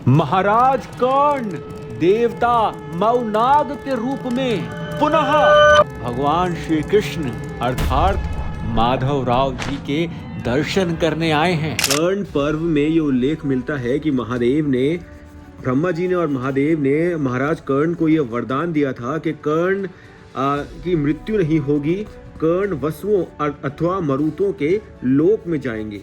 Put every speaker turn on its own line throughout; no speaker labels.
महाराज कर्ण देवता मौनाग के रूप में पुनः भगवान श्री कृष्ण अर्थात माधवराव जी के दर्शन करने आए हैं।
कर्ण पर्व में ये उल्लेख मिलता है कि ब्रह्मा जी ने और महादेव ने महाराज कर्ण को ये वरदान दिया था कि कर्ण की मृत्यु नहीं होगी, कर्ण वसुओं अथवा मरुतों के लोक में जाएंगे।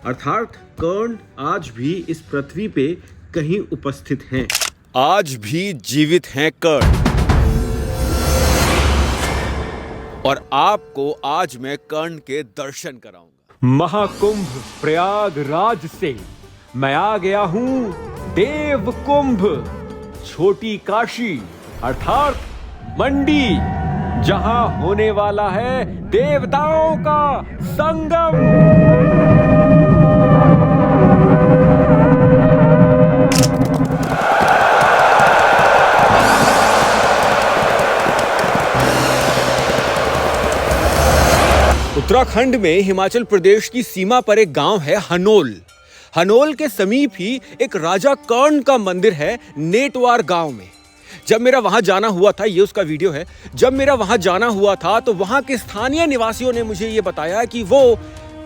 अर्थात कर्ण आज भी इस पृथ्वी पे कहीं उपस्थित हैं, आज भी जीवित हैं कर्ण। और आपको आज मैं कर्ण के दर्शन कराऊंगा।
महाकुंभ प्रयागराज से मैं आ गया हूं देव कुंभ, छोटी काशी अर्थात मंडी, जहां होने वाला है देवताओं का संगम।
उत्तराखंड में हिमाचल प्रदेश की सीमा पर एक गांव है हनोल। हनोल के समीप ही एक राजा कर्ण का मंदिर है नेटवार गांव में। जब मेरा वहां जाना हुआ था, ये उसका वीडियो है, जब मेरा वहां जाना हुआ था तो वहां के स्थानीय निवासियों ने मुझे ये बताया कि वो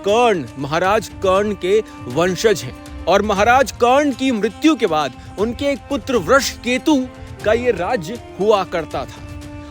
कर्ण महाराज कर्ण के वंशज हैं और महाराज कर्ण की मृत्यु के बाद उनके एक पुत्र वृषकेतु का ये राज्य हुआ करता था।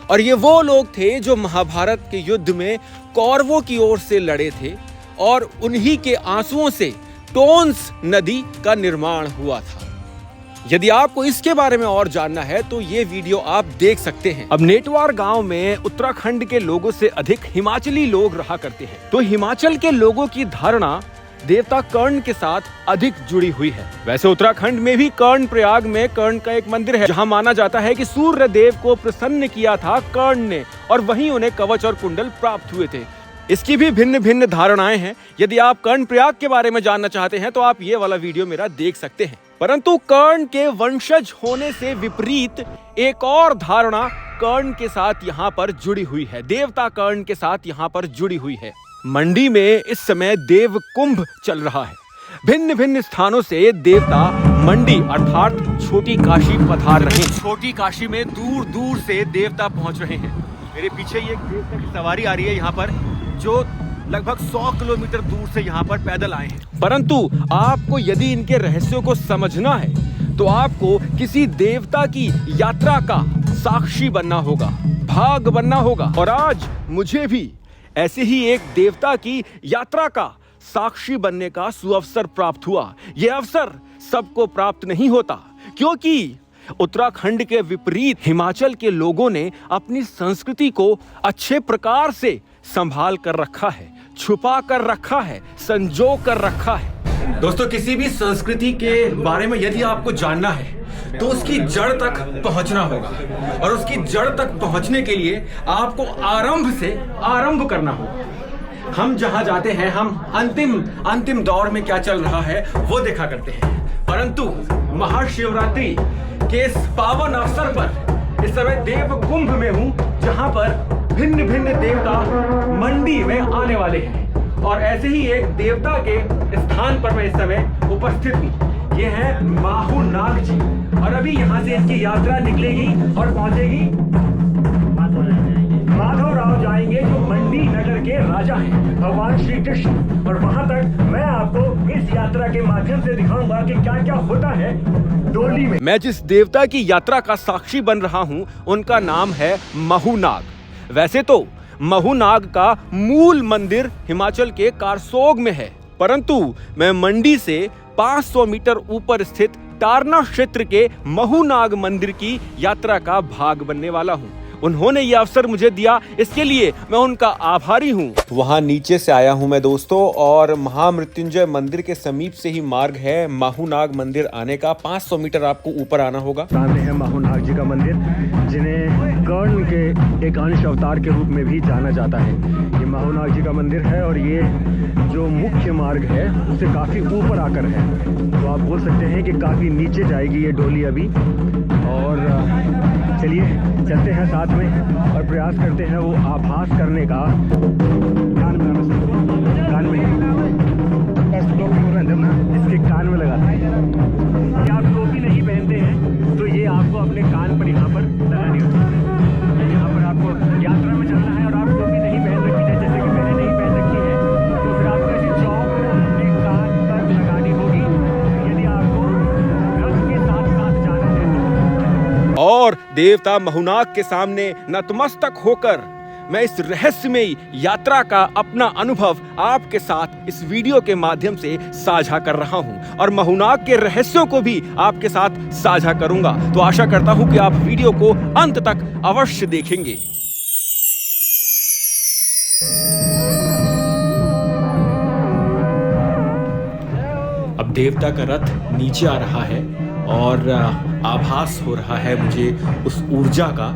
और ये वो लोग थे जो महाभारत के युद्ध में कौरवों की ओर से लड़े थे और उन्हीं के आंसुओं से टोन्स नदी का निर्माण हुआ था। यदि आपको इसके बारे में और जानना है तो ये वीडियो आप देख सकते हैं।
अब नेटवार गांव में उत्तराखंड के लोगों से अधिक हिमाचली लोग रहा करते हैं, तो हिमाचल के लोगों की धारणा देवता कर्ण के साथ अधिक जुड़ी हुई है। वैसे उत्तराखंड में भी कर्ण प्रयाग में कर्ण का एक मंदिर है, जहां माना जाता है कि सूर्य देव को प्रसन्न किया था कर्ण ने और वहीं उन्हें कवच और कुंडल प्राप्त हुए थे। इसकी भी भिन्न भिन्न धारणाएं हैं। यदि आप कर्ण प्रयाग के बारे में जानना चाहते हैं तो आप ये वाला वीडियो मेरा देख सकते हैं। परंतु कर्ण के वंशज होने से विपरीत एक और धारणा कर्ण के साथ यहाँ पर जुड़ी हुई है, देवता कर्ण के साथ यहाँ पर जुड़ी हुई है। मंडी में इस समय देव कुंभ चल रहा है। भिन्न भिन्न स्थानों से देवता मंडी अर्थात छोटी काशी पधार रहे हैं। छोटी काशी में दूर दूर से देवता पहुंच रहे हैं। मेरे पीछे ये देवता की सवारी आ रही है यहाँ पर, जो लगभग 100 किलोमीटर दूर से यहाँ पर पैदल आए हैं। परंतु आपको यदि इनके रहस्यों को समझना है तो आपको किसी देवता की यात्रा का साक्षी बनना होगा, भाग बनना होगा। और आज मुझे भी ऐसे ही एक देवता की यात्रा का साक्षी बनने का सुअवसर प्राप्त हुआ। यह अवसर सबको प्राप्त नहीं होता, क्योंकि उत्तराखंड के विपरीत हिमाचल के लोगों ने अपनी संस्कृति को अच्छे प्रकार से संभाल कर रखा है, छुपा कर रखा है, संजो कर रखा है। दोस्तों, किसी भी संस्कृति के बारे में यदि आपको जानना है तो उसकी जड़ तक पहुंचना होगा, और उसकी जड़ तक पहुंचने के लिए आपको आरंभ से आरंभ करना होगा। हम जहां जाते हैं, हम अंतिम दौर में क्या चल रहा है वो देखा करते हैं। परंतु महाशिवरात्रि के इस पावन अवसर पर इस समय देव कुंभ में हूं, जहां पर भिन्न भिन्न देवता मंडी में आने वाले हैं। और ऐसे ही एक देवता के स्थान पर मैं इस समय उपस्थित हूँ। ये है माहू नाग जी, और अभी यहाँ से इनकी यात्रा निकलेगी और पहुंचेगी माधवराव जाएंगे, जो मंडी नगर के राजा हैं, भगवान श्री कृष्ण। और वहां तक मैं आपको इस यात्रा के माध्यम से दिखाऊंगा कि क्या क्या होता है डोली में। मैं जिस देवता की यात्रा का साक्षी बन रहा हूँ उनका नाम है महू नाग। वैसे तो महू नाग का मूल मंदिर हिमाचल के कारसोग में है, परंतु मैं मंडी से 500 मीटर ऊपर स्थित टारना क्षेत्र के महू नाग मंदिर की यात्रा का भाग बनने वाला हूँ। उन्होंने ये अवसर मुझे दिया, इसके लिए मैं उनका आभारी हूँ।
वहां नीचे से आया हूं मैं दोस्तों, और महामृत्युंजय मंदिर के समीप से ही मार्ग है महू नाग मंदिर आने का। 500 मीटर आपको ऊपर आना होगा।
सामने है महू नाग जी का मंदिर, जिन्हें कर्ण के एक अंश अवतार के रूप में भी जाना जाता है। ये महू नाग जी का मंदिर है और ये जो मुख्य मार्ग है उससे काफी ऊपर आकर है, तो आप बोल सकते हैं कि काफी नीचे जाएगी ये डोली अभी। और चलिए चलते हैं साथ में और प्रयास करते हैं वो आभास करने का। कान में इसके कान में लगाते हैं। आपको
देवता महुनाग के सामने नतमस्तक होकर मैं इस रहस्यमयी यात्रा का अपना अनुभव आपके साथ इस वीडियो के माध्यम से साझा कर रहा हूं और महुनाग के रहस्यों को भी आपके साथ साझा करूंगा। तो आशा करता हूं कि आप वीडियो को अंत तक अवश्य देखेंगे। अब देवता का रथ नीचे आ रहा है और आभास हो रहा है मुझे उस ऊर्जा का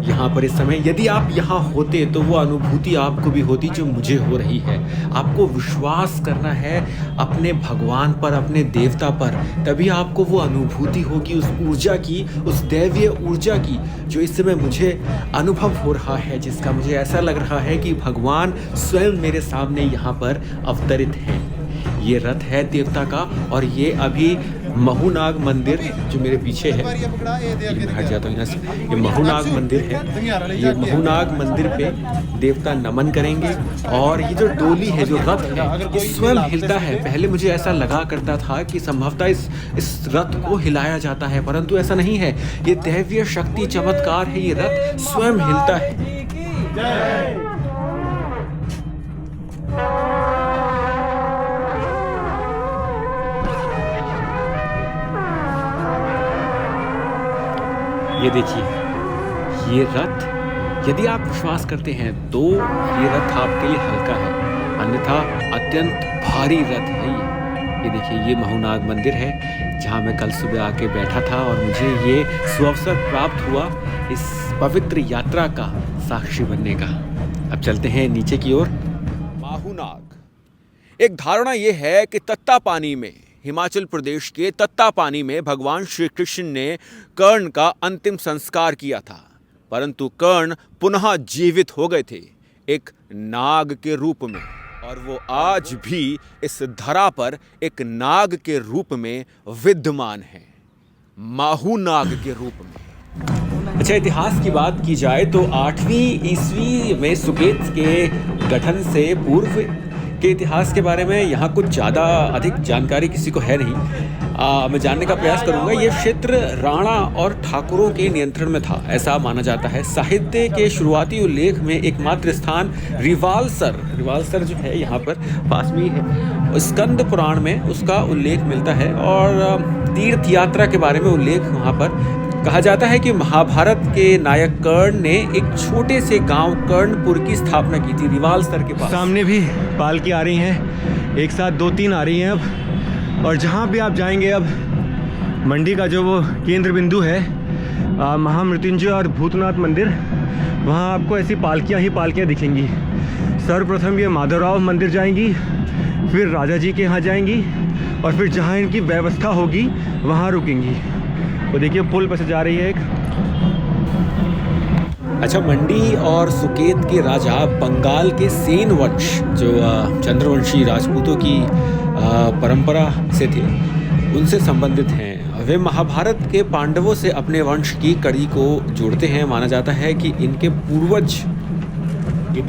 यहाँ पर इस समय। यदि आप यहाँ होते तो वो अनुभूति आपको भी होती जो मुझे हो रही है। आपको विश्वास करना है अपने भगवान पर, अपने देवता पर, तभी आपको वो अनुभूति होगी उस ऊर्जा की, उस दैवीय ऊर्जा की जो इस समय मुझे अनुभव हो रहा है, जिसका मुझे ऐसा लग रहा है कि भगवान स्वयं मेरे सामने यहाँ पर अवतरित हैं। ये रथ है देवता का और ये अभी महुनाग मंदिर जो मेरे पीछे है, हट जाता हूँ यहाँ से, ये महुनाग मंदिर है। ये महुनाग मंदिर पे देवता नमन करेंगे और ये जो डोली है, जो रथ है, ये स्वयं हिलता है। पहले मुझे ऐसा लगा करता था कि संभवतः इस रथ को हिलाया जाता है, परंतु ऐसा नहीं है। ये दैवीय शक्ति चमत्कार है, ये रथ स्वयं हिलता है। ये देखिए, ये रथ, यदि आप विश्वास करते हैं तो ये रथ आपके लिए हल्का है, अन्यथा अत्यंत भारी रथ है ये देखिए, ये महुनाग मंदिर है जहाँ मैं कल सुबह आके बैठा था और मुझे ये सुअवसर प्राप्त हुआ इस पवित्र यात्रा का साक्षी बनने का। अब चलते हैं नीचे की ओर।
माहुनाग, एक धारणा ये है कि तत्तापानी में, हिमाचल प्रदेश के तत्तापानी में भगवान श्री कृष्ण ने कर्ण का अंतिम संस्कार किया था, परंतु कर्ण पुनः जीवित हो गए थे एक नाग के रूप में, और वो आज भी इस धरा पर एक नाग के रूप में विद्यमान है, माहुनाग के रूप में।
अच्छा, इतिहास की बात की जाए तो 8वीं ईस्वी में सुकेत के गठन से पूर्व के इतिहास के बारे में यहाँ कुछ ज़्यादा अधिक जानकारी किसी को है नहीं। मैं जानने का प्रयास करूँगा। ये क्षेत्र राणा और ठाकुरों के नियंत्रण में था, ऐसा माना जाता है। साहित्य के शुरुआती उल्लेख में एकमात्र स्थान रिवालसर जो है यहाँ पर पास में ही है, स्कंद पुराण में उसका उल्लेख मिलता है और तीर्थ यात्रा के बारे में उल्लेख वहाँ पर कहा जाता है कि महाभारत के नायक कर्ण ने एक छोटे से गांव कर्णपुर की स्थापना की थी रिवालसर के पास।
सामने भी पालकी आ रही हैं, एक साथ 2-3 आ रही हैं अब, और जहाँ भी आप जाएंगे अब मंडी का जो वो केंद्र बिंदु है महामृत्युंजय और भूतनाथ मंदिर, वहाँ आपको ऐसी पालकियाँ ही पालकियाँ दिखेंगी। सर्वप्रथम ये माधवराव मंदिर जाएंगी, फिर राजा जी के यहाँ जाएंगी और फिर जहाँ इनकी व्यवस्था होगी वहाँ रुकेंगी। वो देखिए पुल पर से जा रही है एक।
अच्छा, मंडी और सुकेत के राजा बंगाल के सेन वंश, जो चंद्रवंशी राजपूतों की परंपरा से थे, उनसे संबंधित हैं। वे महाभारत के पांडवों से अपने वंश की कड़ी को जोड़ते हैं। माना जाता है कि इनके पूर्वज, ये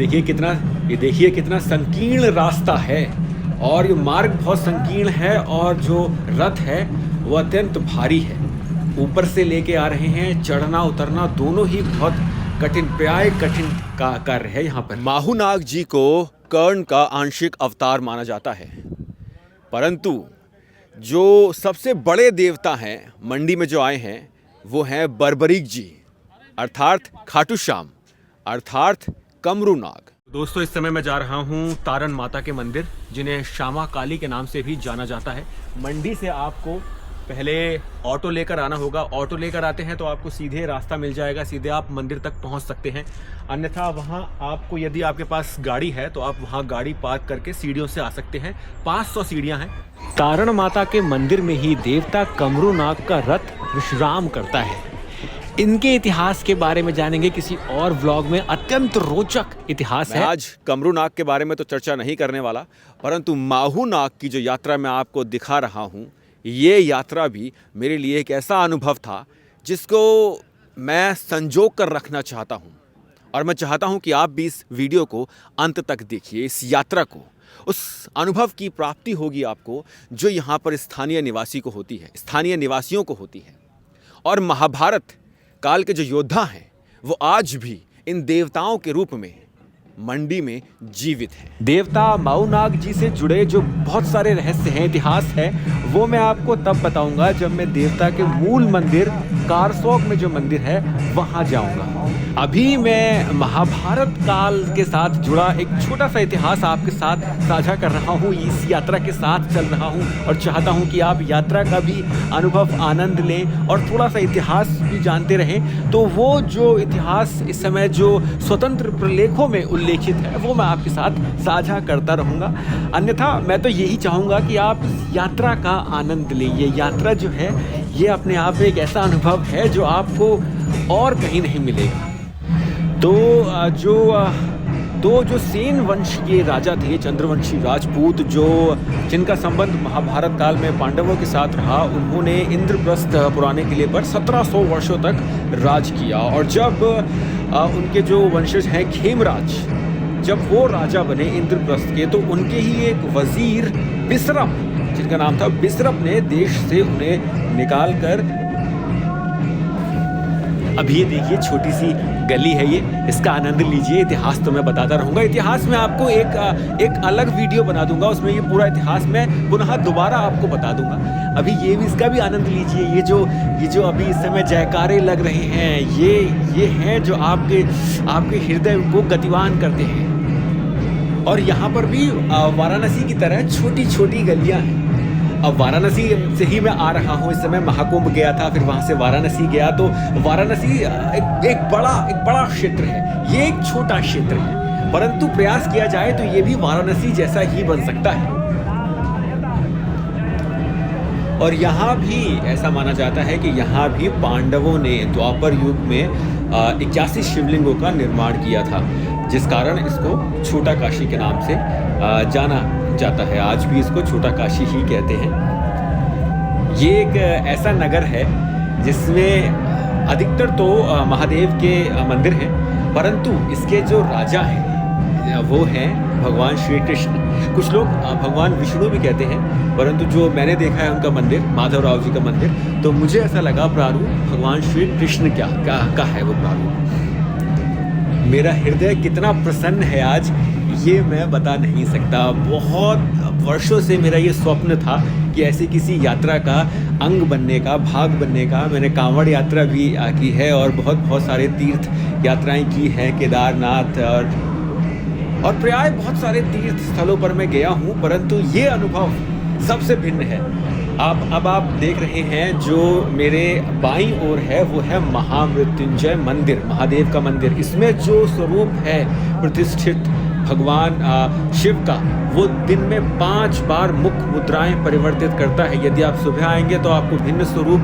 देखिए कितना संकीर्ण रास्ता है और ये मार्ग बहुत संकीर्ण है और जो रथ है वो अत्यंत भारी है। ऊपर से लेके आ रहे हैं, चढ़ना उतरना दोनों ही बहुत कठिन का कार्य है यहाँ पर।
माहुनाग जी को कर्ण का आंशिक अवतार माना जाता है, परंतु जो सबसे बड़े देवता हैं मंडी में जो आए हैं वो हैं बर्बरीक जी, अर्थात खाटू श्याम, अर्थात कमरू नाग।
दोस्तों, इस समय मैं जा रहा हूँ तारण माता के मंदिर, जिन्हें श्यामा काली के नाम से भी जाना जाता है। मंडी से आपको पहले ऑटो लेकर आना होगा। ऑटो लेकर आते हैं तो आपको सीधे रास्ता मिल जाएगा, सीधे आप मंदिर तक पहुंच सकते हैं। अन्यथा वहां आपको, यदि आपके पास गाड़ी है तो आप वहां गाड़ी पार्क करके सीढ़ियों से आ सकते हैं। 500 सीढ़ियां हैं। तारण माता के मंदिर में ही देवता कमरू नाग का रथ विश्राम करता है। इनके इतिहास के बारे में जानेंगे किसी और व्लॉग में। अत्यंत रोचक इतिहास है।
आज कमरू नाग के बारे में तो चर्चा नहीं करने वाला, परंतु माहुनाग की जो यात्रा मैं आपको दिखा रहा हूँ, ये यात्रा भी मेरे लिए एक ऐसा अनुभव था जिसको मैं संजो कर रखना चाहता हूँ, और मैं चाहता हूँ कि आप भी इस वीडियो को अंत तक देखिए, इस यात्रा को। उस अनुभव की प्राप्ति होगी आपको जो यहाँ पर स्थानीय निवासियों को होती है। और महाभारत
काल के जो योद्धा हैं वो आज भी इन देवताओं के रूप में मंडी में जीवित हैं।
देवता माऊनाग जी से जुड़े जो बहुत सारे रहस्य हैं, इतिहास है, वो मैं आपको तब बताऊंगा जब मैं देवता के मूल मंदिर कारसोग में जो मंदिर है वहां जाऊंगा। अभी मैं महाभारत काल के साथ जुड़ा एक छोटा सा इतिहास आपके साथ साझा कर रहा हूँ। इस यात्रा के साथ चल रहा हूँ और चाहता हूँ कि आप यात्रा का भी अनुभव आनंद लें और थोड़ा सा इतिहास भी जानते रहें। तो वो जो इतिहास इस समय जो स्वतंत्र प्रलेखों में उल्लेखित है वो मैं आपके साथ साझा करता रहूँगा। अन्यथा मैं तो यही चाहूँगा कि आप इस यात्रा का आनंद लें। ये यात्रा जो है ये अपने आप में एक ऐसा अनुभव है जो आपको और कहीं नहीं मिलेगा। तो जो सेन वंश के राजा थे, चंद्रवंशी राजपूत, जिनका संबंध महाभारत काल में पांडवों के साथ रहा, उन्होंने इंद्रप्रस्थ पुराने किले पर 1700 वर्षों तक राज किया। और जब उनके जो वंशज हैं खेमराज, जब वो राजा बने इंद्रप्रस्थ के, तो उनके ही एक वजीर बिसरप, जिनका नाम था बिसरप, ने देश से उन्हें निकाल कर, अब ये देखिए छोटी सी गली है ये, इसका आनंद लीजिए। इतिहास तो मैं बताता रहूँगा। इतिहास में आपको एक अलग वीडियो बना दूंगा, उसमें ये पूरा इतिहास मैं पुनः दोबारा आपको बता दूंगा। अभी ये भी, इसका भी आनंद लीजिए। ये जो अभी इस समय जयकारे लग रहे हैं, ये हैं जो आपके हृदय को गतिवान करते हैं। और यहाँ पर भी वाराणसी की तरह छोटी छोटी गलियाँ हैं। अब वाराणसी से ही मैं आ रहा हूँ, इस समय महाकुंभ गया था, फिर वहाँ से वाराणसी गया। तो वाराणसी एक बड़ा क्षेत्र है, ये एक छोटा क्षेत्र है, परंतु प्रयास किया जाए तो ये भी वाराणसी जैसा ही बन सकता है। और यहाँ भी ऐसा माना जाता है कि यहाँ भी पांडवों ने द्वापर युग में 81 शिवलिंगों का निर्माण किया था, जिस कारण इसको छोटा काशी के नाम से जाना जाता है। आज भी इसको छोटा काशी ही कहते हैं। ये एक ऐसा नगर है जिसमें अधिकतर तो महादेव के मंदिर हैं, परंतु इसके जो राजा हैं वो हैं भगवान श्री कृष्ण। कुछ लोग भगवान विष्णु भी कहते हैं, परंतु जो मैंने देखा है उनका मंदिर, माधवराव जी का मंदिर, तो मुझे ऐसा लगा प्रारूप भगवान श्री कृष्ण का है वो प्रारूप। मेरा हृदय कितना प्रसन्न है आज, ये मैं बता नहीं सकता। बहुत वर्षों से मेरा ये स्वप्न था कि ऐसी किसी यात्रा का अंग बनने का, भाग बनने का। मैंने कांवड़ यात्रा भी की है और बहुत सारे तीर्थ यात्राएं की हैं, केदारनाथ और प्राय बहुत सारे तीर्थ स्थलों पर मैं गया हूँ, परंतु ये अनुभव सबसे भिन्न है। अब आप देख रहे हैं जो मेरे बाईं ओर है वो है महामृत्युंजय मंदिर, महादेव का मंदिर। इसमें जो स्वरूप है प्रतिष्ठित भगवान शिव का, वो दिन में 5 बार मुख मुद्राएं परिवर्तित करता है। यदि आप सुबह आएंगे तो आपको भिन्न स्वरूप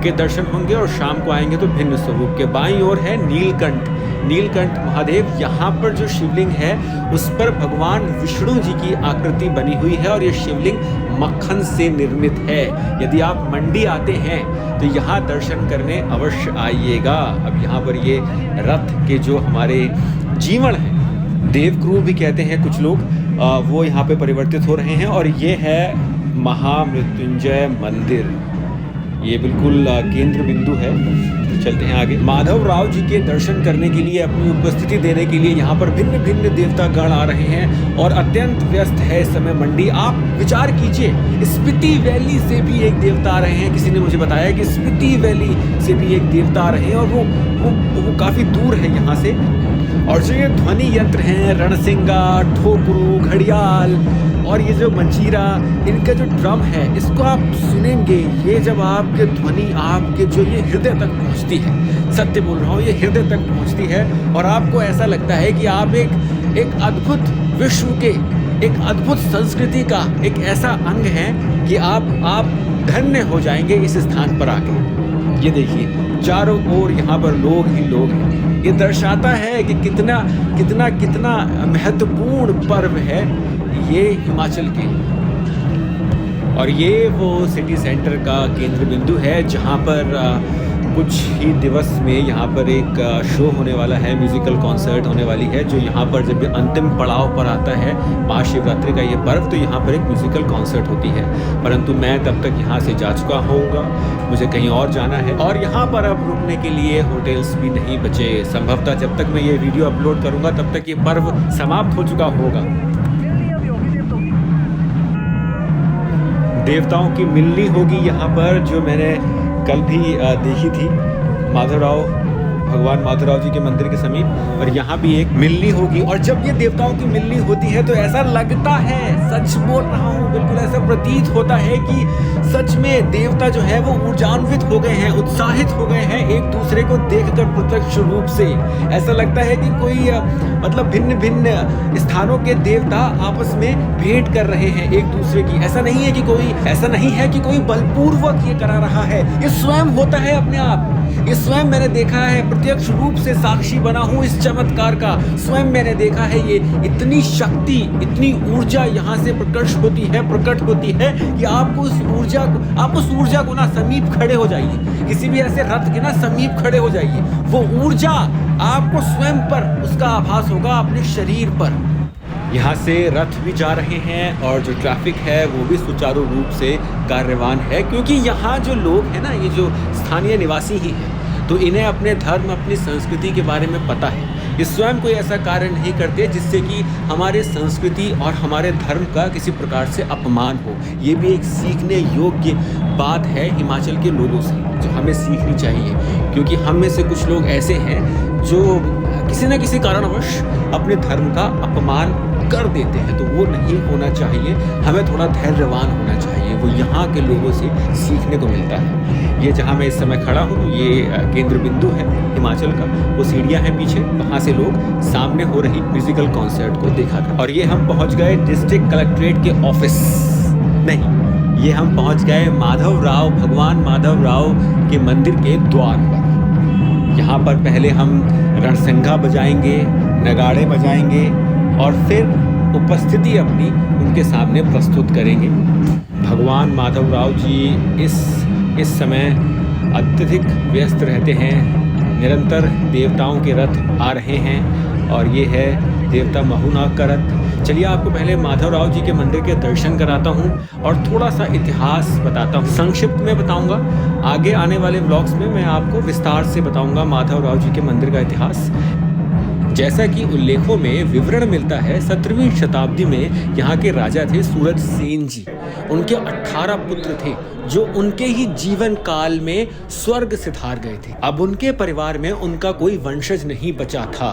के दर्शन होंगे और शाम को आएंगे तो भिन्न स्वरूप के। बाईं ओर है नीलकंठ महादेव। यहाँ पर जो शिवलिंग है उस पर भगवान विष्णु जी की आकृति बनी हुई है और ये शिवलिंग मक्खन से निर्मित है। यदि आप मंडी आते हैं तो यहाँ दर्शन करने अवश्य आइएगा। अब यहाँ पर ये रथ के जो हमारे जीवण हैं, देवक्रू भी कहते हैं कुछ लोग, वो यहाँ पे परिवर्तित हो रहे हैं। और ये है महामृत्युंजय मंदिर, ये बिल्कुल केंद्र बिंदु है। चलते हैं आगे। माधवराव जी के दर्शन करने के लिए, अपनी उपस्थिति देने के लिए यहाँ पर भिन्न भिन्न देवता गण आ रहे हैं और अत्यंत व्यस्त है इस समय मंडी। आप विचार कीजिए, स्पीति वैली से भी एक देवता आ रहे हैं। किसी ने मुझे बताया कि स्पीति वैली से भी एक देवता आ रहे हैं और वो काफ़ी दूर है यहाँ से। और जो ये ध्वनि यंत्र हैं, रणसिंगा, ठोकरू, घड़ियाल और ये जो मंजीरा, इनका जो ड्रम है, इसको आप सुनेंगे, ये जब आपके ध्वनि आपके जो ये हृदय तक पहुंचती है, सत्य बोल रहा हूँ, ये हृदय तक पहुंचती है और आपको ऐसा लगता है कि आप एक अद्भुत विश्व के, एक अद्भुत संस्कृति का एक ऐसा अंग है कि आप धन्य हो जाएंगे इस स्थान पर आके। ये देखिए चारों ओर यहाँ पर लोग ही लोग हैं। ये दर्शाता है कि कितना कितना कितना महत्वपूर्ण पर्व है ये हिमाचल के। और ये वो सिटी सेंटर का केंद्र बिंदु है जहाँ पर
कुछ ही दिवस में यहाँ पर एक शो होने वाला है, म्यूज़िकल कॉन्सर्ट होने वाली है, जो यहाँ पर जब अंतिम पड़ाव पर आता है महाशिवरात्रि का ये पर्व, तो यहाँ पर एक म्यूज़िकल कॉन्सर्ट होती है। परंतु मैं तब तक यहाँ से जा चुका होऊंगा, मुझे कहीं और जाना है और यहाँ पर अब रुकने के लिए होटल्स भी नहीं बचे। संभवतः जब तक मैं ये वीडियो अपलोड करूँगा तब तक ये पर्व समाप्त हो चुका होगा। देवताओं की मिलनी होगी यहाँ पर, जो मैंने कल भी देखी थी भगवान माधवराव जी के मंदिर के समीप, और यहाँ भी एक मिलनी होगी। और जब ये देवताओं की मिलनी होती है तो ऐसा लगता है, सच बोल रहा हूँ, बिल्कुल ऐसा प्रतीत होता है कि सच में देवता जो है वो ऊर्जान्वित हो गए हैं, उत्साहित हो गए हैं एक दूसरे को देखकर प्रत्यक्ष रूप से। ऐसा लगता है कि कोई मतलब भिन्न भिन्न स्थानों के देवता आपस में भेंट कर रहे हैं एक दूसरे की। ऐसा नहीं है कि कोई बलपूर्वक ये करा रहा है, ये स्वयं होता है अपने आप। ये स्वयं मैंने देखा है, प्रत्यक्ष रूप से साक्षी बना हूं इस चमत्कार का। स्वयं मैंने देखा है, ये इतनी शक्ति, इतनी ऊर्जा यहाँ से प्रकट होती है कि आप उस ऊर्जा को ना समीप खड़े हो जाइए, किसी भी ऐसे रथ के ना समीप खड़े हो जाइए, वो ऊर्जा आपको स्वयं पर उसका आभास होगा, अपने शरीर पर। यहाँ से रथ भी जा रहे हैं और जो ट्रैफिक है वो भी सुचारू रूप से कार्यवान है, क्योंकि यहाँ जो लोग हैं ना, ये जो स्थानीय निवासी ही हैं, तो इन्हें अपने धर्म, अपनी संस्कृति के बारे में पता है। ये स्वयं कोई ऐसा कार्य नहीं करते जिससे कि हमारे संस्कृति और हमारे धर्म का किसी प्रकार से अपमान हो। ये भी एक सीखने योग्य बात है हिमाचल के लोगों से, जो हमें सीखनी चाहिए, क्योंकि हम में से कुछ लोग ऐसे हैं जो किसी न किसी कारणवश अपने धर्म का अपमान कर देते हैं। तो वो नहीं होना चाहिए, हमें थोड़ा धैर्यवान होना चाहिए, वो यहाँ के लोगों से सीखने को मिलता है। ये जहाँ मैं इस समय खड़ा हूँ, ये केंद्र बिंदु है हिमाचल का, वो सीढ़ियाँ हैं पीछे, वहाँ से लोग सामने हो रही म्यूजिकल कॉन्सर्ट को देखा था। और ये हम पहुँच गए डिस्ट्रिक्ट कलेक्ट्रेट के ऑफिस, नहीं, ये हम पहुँच गए भगवान माधव राव के मंदिर के द्वार पर। यहाँ पर पहले हम रणसंगा बजाएंगे, नगाड़े बजाएंगे और फिर उपस्थिति अपनी उनके सामने प्रस्तुत करेंगे। भगवान माधवराव जी इस समय अत्यधिक व्यस्त रहते हैं, निरंतर देवताओं के रथ आ रहे हैं और ये है देवता महुनाग का रथ। चलिए आपको पहले माधवराव जी के मंदिर के दर्शन कराता हूँ और थोड़ा सा इतिहास बताता हूँ। संक्षिप्त में बताऊँगा, आगे आने वाले व्लॉग्स में मैं आपको विस्तार से बताऊँगा माधवराव जी के मंदिर का इतिहास। जैसा कि उल्लेखों में विवरण मिलता है, 17वीं शताब्दी में यहाँ के राजा थे सूरज सेन जी। उनके 18 पुत्र थे जो उनके ही जीवन काल में स्वर्ग सिधार गए थे। अब उनके परिवार में उनका कोई वंशज नहीं बचा था,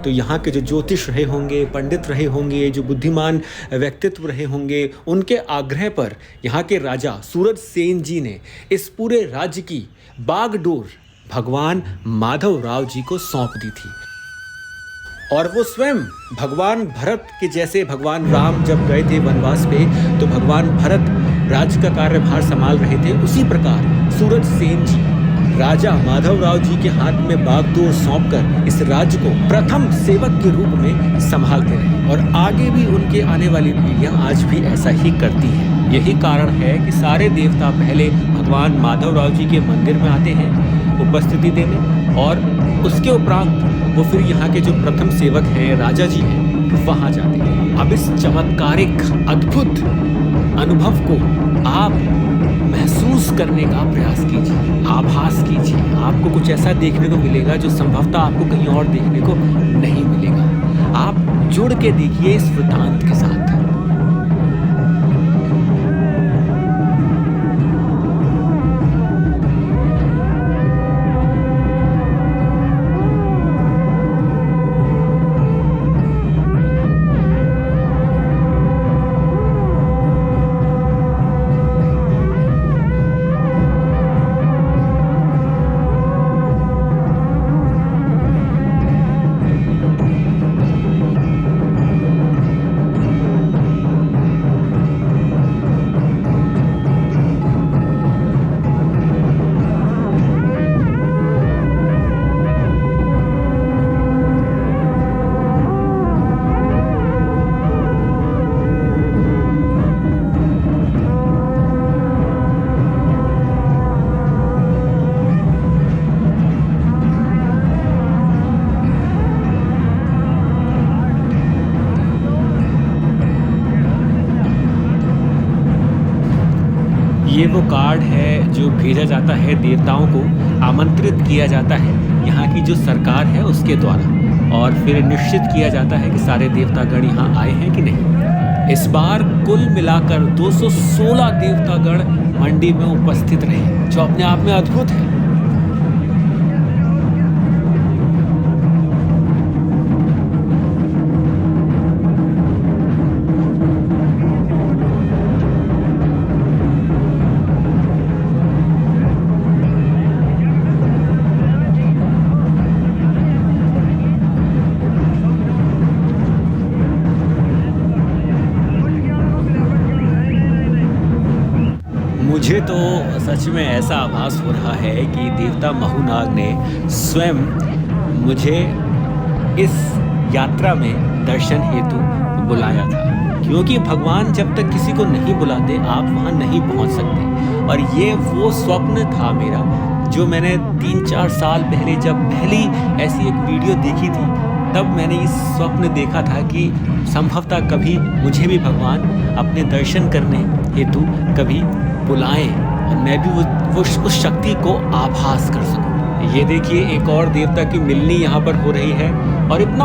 तो यहाँ के जो ज्योतिष रहे होंगे, पंडित रहे होंगे, जो बुद्धिमान व्यक्तित्व रहे होंगे, उनके आग्रह पर यहाँ के राजा सूरज सेन जी ने इस पूरे राज्य की बागडोर भगवान माधवराव जी को सौंप दी थी। और वो स्वयं भगवान भरत के जैसे, भगवान राम जब गए थे वनवास पे तो भगवान भरत राज्य का कार्यभार संभाल रहे थे, उसी प्रकार सूरज सेन जी राजा माधवराव जी के हाथ में बागडोर सौंपकर इस राज्य को प्रथम सेवक के रूप में संभालते रहे और आगे भी उनके आने वाली पीढ़ियां आज भी ऐसा ही करती हैं। यही कारण है कि सारे देवता पहले भगवान माधवराव जी के मंदिर में आते हैं उपस्थिति देने, और उसके उपरांत वो फिर यहाँ के जो प्रथम सेवक हैं, राजा जी हैं, वहाँ जाते हैं। अब इस चमत्कारिक अद्भुत अनुभव को आप महसूस करने का प्रयास कीजिए, आभास कीजिए। आपको कुछ ऐसा देखने को मिलेगा जो संभवतः आपको कहीं और देखने को नहीं मिलेगा। आप जुड़ के देखिए इस वृत्तांत के साथ। वो कार्ड है जो भेजा जाता है देवताओं को, आमंत्रित किया जाता है यहाँ की जो सरकार है उसके द्वारा, और फिर निश्चित किया जाता है कि सारे देवतागण यहाँ आए हैं कि नहीं। इस बार कुल मिलाकर 216 देवतागण मंडी में उपस्थित रहे, जो अपने आप में अद्भुत है। मुझे तो सच में ऐसा आभास हो रहा है कि देवता महूनाग ने स्वयं मुझे इस यात्रा में दर्शन हेतु बुलाया था, क्योंकि भगवान जब तक किसी को नहीं बुलाते आप वहाँ नहीं पहुँच सकते। और ये वो स्वप्न था मेरा जो मैंने 3-4 साल पहले जब पहली ऐसी एक वीडियो देखी थी, तब मैंने इस स्वप्न देखा था कि संभवतः कभी मुझे भी भगवान अपने दर्शन करने हेतु कभी बुलाएं और मैं भी उस शक्ति को आभास कर सकूं। ये देखिए एक और देवता की मिलनी यहाँ पर हो रही है, और इतना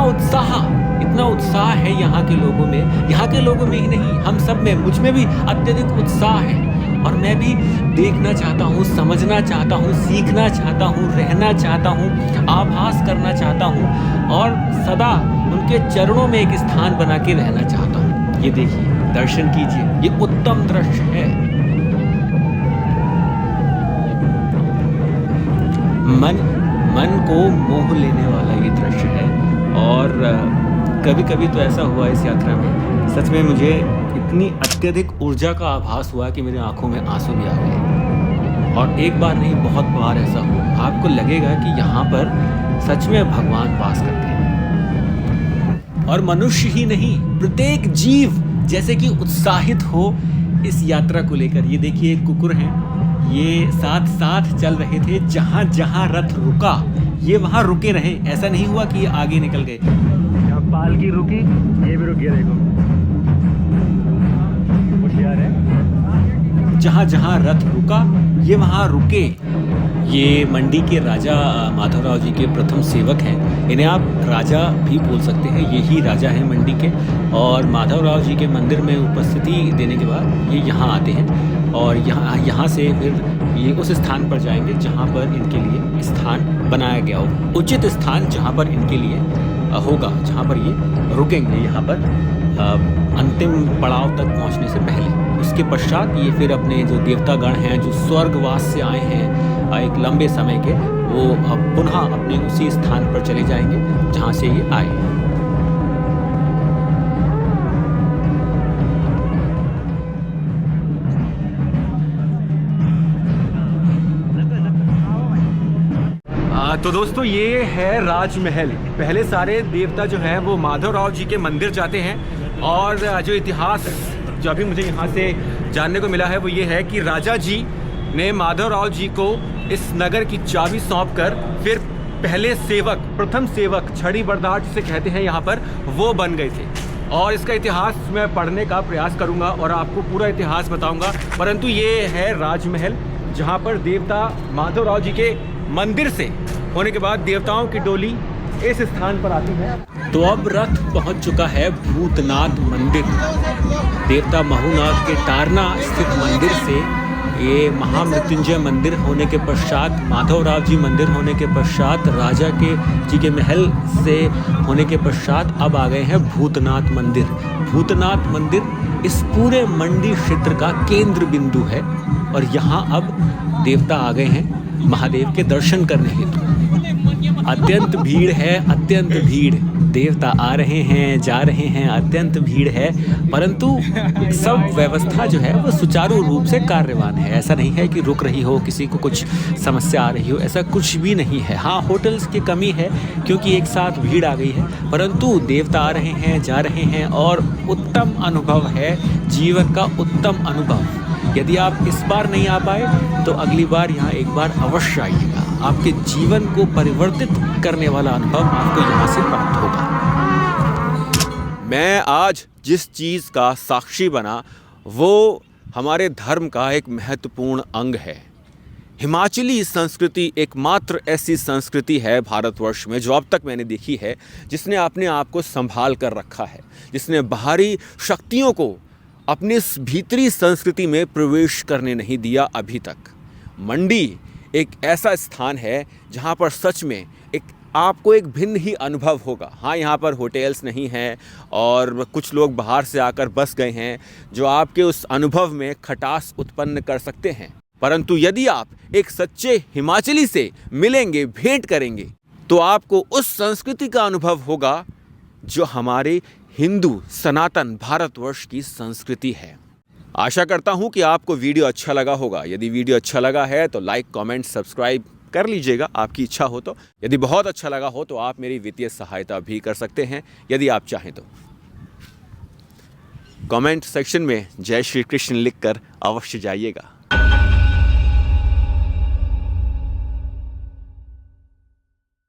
उत्साह है यहाँ के लोगों में, यहाँ के लोगों में ही नहीं हम सब में, मुझ में भी अत्यधिक उत्साह है। और मैं भी देखना चाहता हूँ, समझना चाहता हूँ, सीखना चाहता हूँ, रहना चाहता हूँ, आभास करना चाहता हूँ और सदा उनके चरणों में एक स्थान बना के रहना चाहता हूँ। ये देखिए, दर्शन कीजिए, ये उत्तम दृश्य है। मन को मोह लेने वाला ये दृश्य है। और कभी कभी तो ऐसा हुआ इस यात्रा में, सच में मुझे इतनी अत्यधिक ऊर्जा का आभास हुआ कि मेरी आंखों में आंसू भी आ गए। और एक बार नहीं, बहुत बार ऐसा हुआ। आपको लगेगा कि यहाँ पर सच में भगवान वास करते हैं। और मनुष्य ही नहीं, प्रत्येक जीव जैसे कि उत्साहित हो इस यात्रा को लेकर। ये देखिए एक कुकुर हैं, ये साथ साथ चल रहे थे, जहाँ जहाँ रथ रुका ये वहाँ रुके रहे। ऐसा नहीं हुआ कि ये आगे निकल गए।
यहाँ पालकी रुकी, ये भी रुक गया, देखो होशियार है।
जहाँ जहाँ रथ रुका ये वहाँ रुके। ये मंडी के राजा माधवराव जी के प्रथम सेवक हैं। इन्हें आप राजा भी बोल सकते हैं, यही राजा हैं मंडी के। और माधवराव जी के मंदिर में उपस्थिति देने के बाद ये यहाँ आते हैं और यहाँ से फिर ये उस स्थान पर जाएंगे जहाँ पर इनके लिए स्थान बनाया गया हो, उचित स्थान जहाँ पर इनके लिए होगा, जहाँ पर ये रुकेंगे यहाँ पर अंतिम पड़ाव तक पहुँचने से पहले। उसके पश्चात ये फिर अपने जो देवतागण हैं जो स्वर्गवास से आए हैं एक लंबे समय के, वो पुनः अपने उसी स्थान पर चले जाएंगे जहाँ से ये आए।
तो दोस्तों ये है राजमहल। पहले सारे देवता जो हैं वो माधवराव जी के मंदिर जाते हैं, और जो इतिहास जो अभी मुझे यहाँ से जानने को मिला है वो ये है कि राजा जी ने माधवराव जी को इस नगर की चाबी सौंप कर फिर पहले सेवक, प्रथम सेवक, छड़ी बरदार जिसे कहते हैं यहाँ पर, वो बन गए थे। और इसका इतिहास मैं पढ़ने का प्रयास करूँगा और आपको पूरा इतिहास बताऊँगा। परंतु ये है राजमहल, जहाँ पर देवता माधवराव जी के मंदिर से होने के बाद देवताओं की डोली इस स्थान पर आती है।
तो अब रथ पहुंच चुका है भूतनाथ मंदिर। देवता महूनाग के टारना स्थित मंदिर से ये महामृत्युंजय मंदिर होने के पश्चात, माधवराव जी मंदिर होने के पश्चात, राजा के जी के महल से होने के पश्चात अब आ गए हैं भूतनाथ मंदिर। भूतनाथ मंदिर इस पूरे मंडी क्षेत्र का केंद्र बिंदु है, और यहाँ अब देवता आ गए हैं महादेव के दर्शन करने हेतु। अत्यंत भीड़ है, अत्यंत भीड़। देवता आ रहे हैं, जा रहे हैं, अत्यंत भीड़ है, परंतु सब व्यवस्था जो है वो सुचारू रूप से कार्यवान है। ऐसा नहीं है कि रुक रही हो, किसी को कुछ समस्या आ रही हो, ऐसा कुछ भी नहीं है। हाँ, होटल्स की कमी है क्योंकि एक साथ भीड़ आ गई है, परंतु देवता आ रहे हैं, जा रहे हैं, और उत्तम अनुभव है, जीवन का उत्तम अनुभव। यदि आप इस बार नहीं आ पाए तो अगली बार यहाँ एक बार अवश्य आइएगा। आपके जीवन को परिवर्तित करने वाला अनुभव आपको यहाँ से प्राप्त होगा।
मैं आज जिस चीज़ का साक्षी बना वो
हमारे धर्म का एक महत्वपूर्ण अंग है। हिमाचली संस्कृति एकमात्र ऐसी संस्कृति है भारतवर्ष में जो अब तक मैंने देखी है जिसने अपने आप को संभाल कर रखा है, जिसने बाहरी शक्तियों को अपनी इस भीतरी संस्कृति में प्रवेश करने नहीं दिया अभी तक। मंडी एक ऐसा स्थान है जहाँ पर सच में आपको एक भिन्न ही अनुभव होगा। हाँ, यहाँ पर होटल्स नहीं हैं और कुछ लोग बाहर से आकर बस गए हैं जो आपके उस अनुभव में खटास उत्पन्न कर सकते हैं, परंतु यदि आप एक सच्चे हिमाचली से मिलेंगे, भेंट करेंगे, तो आपको उस संस्कृति का अनुभव होगा जो हमारे हिंदू सनातन भारतवर्ष की संस्कृति है। आशा करता हूँ कि आपको वीडियो अच्छा लगा होगा। यदि वीडियो अच्छा लगा है तो लाइक, कमेंट, सब्सक्राइब कर लीजिएगा, आपकी इच्छा हो तो। यदि बहुत अच्छा लगा हो तो आप मेरी वित्तीय सहायता भी कर सकते हैं यदि आप चाहें तो। कमेंट सेक्शन में जय श्री कृष्ण लिखकर अवश्य जाइएगा।